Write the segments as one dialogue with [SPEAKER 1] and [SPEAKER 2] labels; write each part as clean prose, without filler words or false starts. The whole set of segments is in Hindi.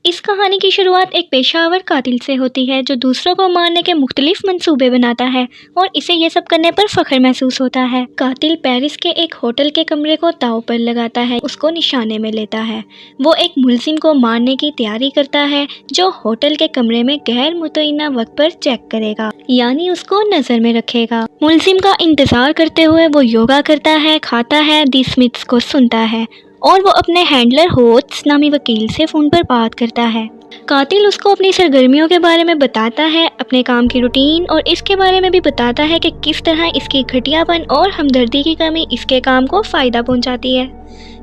[SPEAKER 1] इस कहानी की शुरुआत एक पेशावर कातिल से होती है जो दूसरों को मारने के मुख्तलिफ मंसूबे बनाता है और इसे ये सब करने पर फख्र महसूस होता है। कातिल पेरिस के एक होटल के कमरे को दांव पर लगाता है, उसको निशाने में लेता है। वो एक मुलजिम को मारने की तैयारी करता है जो होटल के कमरे में गैर मुतय्यना वक्त पर चेक करेगा, यानी उसको नजर में रखेगा। मुलजिम का इंतजार करते हुए वो योगा करता है, खाता है, दी स्मिथ्स को सुनता है और वो अपने हैंडलर होट्स नामी वकील से फ़ोन पर बात करता है। कातिल उसको अपनी सरगर्मियों के बारे में बताता है, अपने काम की रूटीन और इसके बारे में भी बताता है कि किस तरह इसकी घटियापन और हमदर्दी की कमी इसके काम को फ़ायदा पहुंचाती है,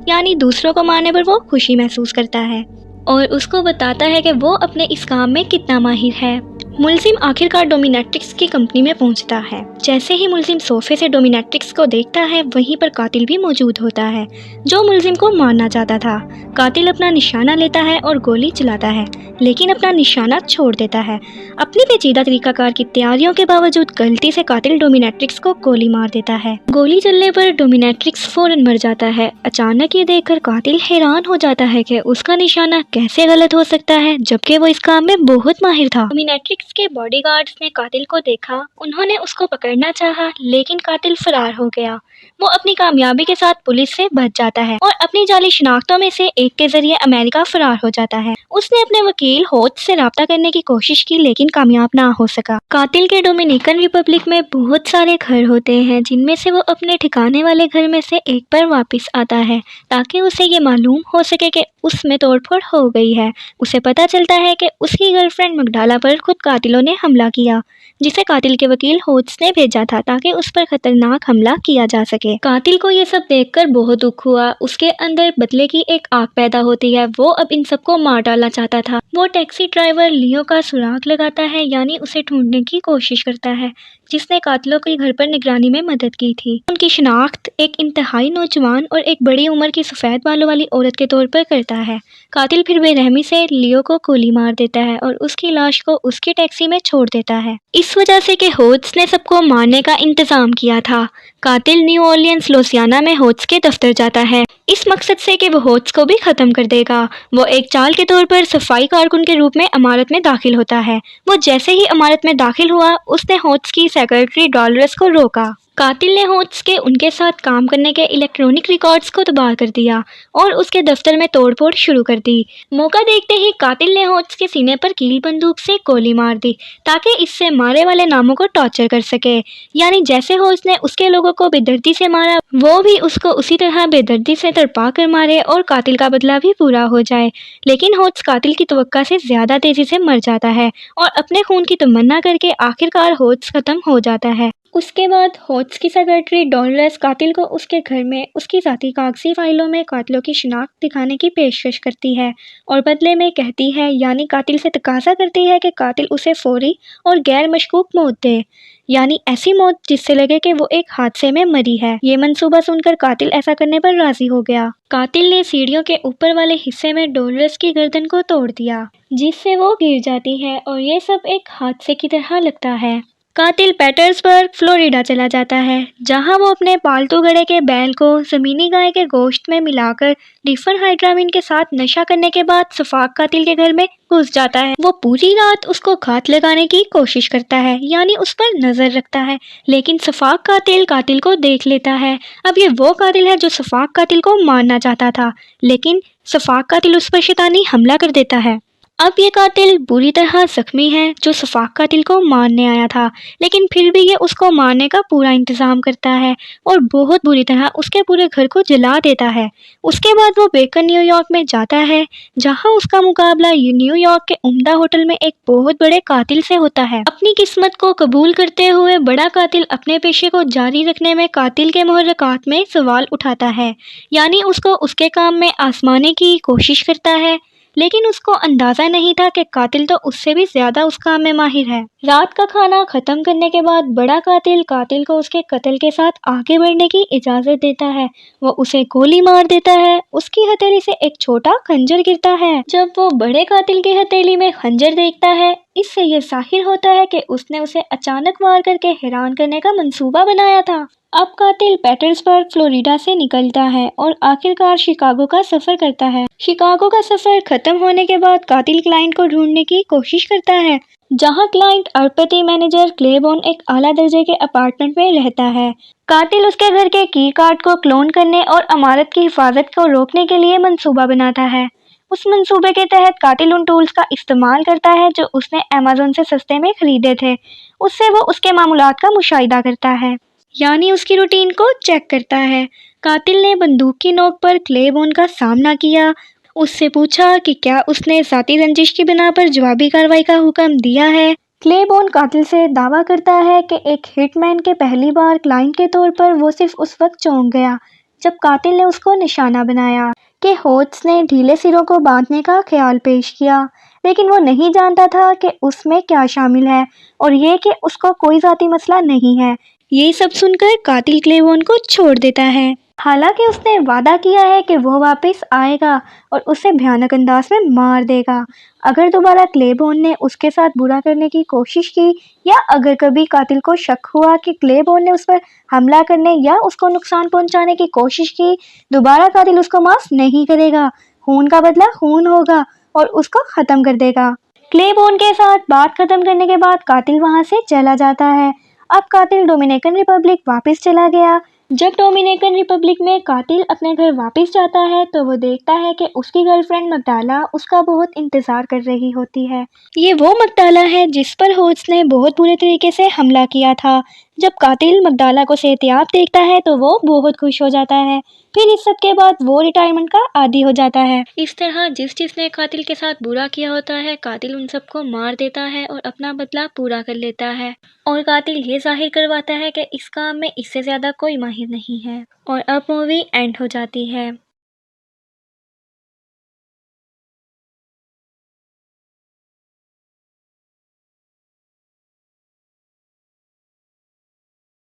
[SPEAKER 1] यानी दूसरों को मारने पर वो खुशी महसूस करता है और उसको बताता है कि वो अपने इस काम में कितना माहिर है। मुलजिम आखिरकार डोमिनेट्रिक्स की कंपनी में पहुंचता है। जैसे ही मुलजिम सोफे से डोमिनेट्रिक्स को देखता है, वहीं पर कातिल भी मौजूद होता है जो मुलजिम को मारना चाहता था। कातिल अपना निशाना लेता है और गोली चलाता है, लेकिन अपना निशाना छोड़ देता है। अपनी पेचीदा तरीकाकार की तैयारियों के बावजूद गलती से कातिल डोमिनेट्रिक्स को गोली मार देता है। गोली चलने पर डोमिनेट्रिक्स फौरन मर जाता है। अचानक ये देखकर कातिल हैरान हो जाता है कि उसका निशाना कैसे गलत हो सकता है, जबकि वो इस काम में बहुत माहिर था। डोमिनेट्रिक्स के बॉडीगार्ड्स ने कातिल को देखा, उन्होंने उसको पकड़ना चाहा, लेकिन कातिल फरार हो गया। वो अपनी कामयाबी के साथ पुलिस से बच जाता है और अपनी जाली शिनाख्तों में से एक के जरिए अमेरिका फरार हो जाता है। उसने अपने वकील होट्स से राब्ता करने की कोशिश की, लेकिन कामयाब ना हो सका। कातिल के डोमिनिकन रिपब्लिक में बहुत सारे घर होते हैं, जिनमें से वो अपने ठिकाने वाले घर में से एक पर वापस आता है ताकि उसे ये मालूम हो सके कि उसमें तोड़फोड़ हो गई है। उसे पता चलता है कि उसकी गर्लफ्रेंड मगडाला पर खुद कातिलों ने हमला किया, जिसे कातिल के वकील होट्स ने भेजा था ताकि उस पर खतरनाक हमला किया जा सके। कातिल को ये सब देखकर बहुत दुख हुआ। उसके अंदर बदले की एक आग पैदा होती है। वो अब इन सबको मार डालना चाहता था। वो टैक्सी ड्राइवर लियो का सुराग लगाता है, यानी उसे ढूंढने की कोशिश करता है जिसने कातिलों के घर पर निगरानी में मदद की थी। उनकी शिनाख्त एक इंतहाई नौजवान और एक बड़ी उम्र की सफ़ेद बालों वाली औरत के तौर पर करता है। कातिल फिर बेरहमी से लियो को गोली मार देता है और उसकी लाश को उसकी टैक्सी में छोड़ देता है, इस वजह से कि होट्स ने सबको मारने का इंतजाम किया था। कातिल न्यू ऑरलियंस लुइसियाना में होट्स के दफ्तर जाता है, इस मकसद से कि वो होट्स को भी ख़त्म कर देगा। वो एक चाल के तौर पर सफाई कारकुन के रूप में इमारत में दाखिल होता है। वो जैसे ही इमारत में दाखिल हुआ, उसने होट्स की सेक्रेटरी डॉलरस को रोका। कातिल ने होट्स के उनके साथ काम करने के इलेक्ट्रॉनिक रिकॉर्ड्स को तबाह कर दिया और उसके दफ्तर में तोड़फोड़ शुरू कर दी। मौका देखते ही कातिल ने होट्स के सीने पर कील बंदूक से गोली मार दी ताकि इससे मारे वाले नामों को टॉर्चर कर सके, यानी जैसे होट्स ने उसके लोगों को बेदर्दी से मारा, वो भी उसको उसी तरह बेदर्दी से तड़पा कर मारे और कातिल का बदला भी पूरा हो जाए। लेकिन होट्स कातिल की तवक्का से ज़्यादा तेज़ी से मर जाता है और अपने खून की तमन्ना करके आखिरकार होट्स ख़त्म हो जाता है। उसके बाद होट्स की सेक्रेटरी डॉलरस कातिल को उसके घर में उसकी ज़ाती कागजी फाइलों में कातिलों की शिनाख्त दिखाने की पेशकश करती है और बदले में कहती है, यानी कातिल से तकाजा करती है कि कातिल उसे फौरी और गैर मशकूक मौत दे, यानी ऐसी मौत जिससे लगे कि वो एक हादसे में मरी है। ये मंसूबा सुनकर कातिल ऐसा करने पर राजी हो गया। कातिल ने सीढ़ियों के ऊपर वाले हिस्से में डॉलरस की गर्दन को तोड़ दिया, जिससे वो गिर जाती है और ये सब एक हादसे की तरह लगता है। कातिल पेटर्सबर्ग फ्लोरिडा चला जाता है, जहां वो अपने पालतू गधे के बैल को ज़मीनी गाय के गोश्त में मिलाकर डिफेनहाइड्रामिन के साथ नशा करने के बाद सफाक कातिल के घर में घुस जाता है। वो पूरी रात उसको घात लगाने की कोशिश करता है, यानी उस पर नज़र रखता है, लेकिन सफाक कातिल को देख लेता है। अब ये वो कातिल है जो सफाक कातिल को मारना चाहता था, लेकिन सफाक कातिल उस पर शैतानी हमला कर देता है। अब ये कातिल बुरी तरह जख्मी है जो सफाक कातिल को मारने आया था, लेकिन फिर भी ये उसको मारने का पूरा इंतज़ाम करता है और बहुत बुरी तरह उसके पूरे घर को जला देता है। उसके बाद वो बेकर न्यूयॉर्क में जाता है, जहां उसका मुकाबला न्यूयॉर्क के उम्दा होटल में एक बहुत बड़े कातिल से होता है। अपनी किस्मत को कबूल करते हुए बड़ा कातिल अपने पेशे को जारी रखने में कातिल के मुहर्रकात में सवाल उठाता है, यानी उसको उसके काम में आजमाने की कोशिश करता है, लेकिन उसको अंदाज़ा नहीं था कि कातिल तो उससे भी ज़्यादा उस काम में माहिर है। रात का खाना ख़त्म करने के बाद बड़ा कातिल को उसके कत्ल के साथ आगे बढ़ने की इजाज़त देता है। वो उसे गोली मार देता है। उसकी हथेली से एक छोटा खंजर गिरता है। जब वो बड़े कातिल की हथेली में खंजर देखता है, इससे ये जाहिर होता है कि उसने उसे अचानक वार करके हैरान करने का मंसूबा बनाया था। अब कातिल पेटर्सबर्ग फ्लोरिडा से निकलता है और आखिरकार शिकागो का सफर करता है। शिकागो का सफर खत्म होने के बाद कातिल क्लाइंट को ढूंढने की कोशिश करता है, जहां क्लाइंट अरबपति मैनेजर क्लेबोर्न एक आला दर्जे के अपार्टमेंट में रहता है। कातिल उसके घर के की कार्ड को क्लोन करने और अमारत की हिफाजत को रोकने के लिए मंसूबा बनाता है। उस मंसूबे के तहत कातिल उन टूल्स का इस्तेमाल करता है जो उसने अमेज़न से सस्ते में खरीदे थे। उससे वो उसके मामूलात का मुशाहिदा करता है, यानी उसकी रूटीन को चेक करता है। कातिल ने बंदूक की नोक पर क्लेबोर्न का सामना किया, उससे पूछा कि क्या उसने ज़ाती रंजिश की बिना पर जवाबी कार्रवाई का हुक्म दिया है। क्लेबोर्न कातिल से दावा करता है कि एक हिटमैन के पहली बार क्लाइंट के तौर पर वो सिर्फ उस वक्त चौंक गया जब कातिल ने उसको निशाना बनाया कि होट्स ने ढीले सिरों को बांधने का ख्याल पेश किया, लेकिन वो नहीं जानता था कि उसमें क्या शामिल है और ये कि उसको कोई ज़ाती मसला नहीं है। ये सब सुनकर कातिल क्लेबोर्न को छोड़ देता है, हालांकि उसने वादा किया है कि वो वापस आएगा और उसे भयानक अंदाज में मार देगा अगर दोबारा क्लेबोर्न ने उसके साथ बुरा करने की कोशिश की, या अगर कभी कातिल को शक हुआ कि क्लेबोर्न ने उस पर हमला करने या उसको नुकसान पहुंचाने की कोशिश की, दोबारा कातिल उसको माफ नहीं करेगा। खून का बदला खून होगा और उसको खत्म कर देगा। क्लेबोर्न के साथ बात खत्म करने के बाद कातिल वहां से चला जाता है। अब कातिल डोमिनिकन रिपब्लिक वापस चला गया। जब डोमिनिकन रिपब्लिक में कातिल अपने घर वापस जाता है तो वो देखता है कि उसकी गर्लफ्रेंड मगडाला उसका बहुत इंतज़ार कर रही होती है। ये वो मगडाला है जिस पर होट्स ने बहुत बुरे तरीके से हमला किया था। जब कातिल मगडाला को सेहतियाब देखता है तो वो बहुत खुश हो जाता है। फिर इस सब के बाद वो रिटायरमेंट का आदी हो जाता है। इस तरह जिसने कातिल के साथ बुरा किया होता है, कातिल उन सबको मार देता है और अपना बदला पूरा कर लेता है। और कातिल ये जाहिर करवाता है कि इस काम में इससे ज़्यादा कोई माहिर नहीं है। और अब मूवी एंड हो जाती है।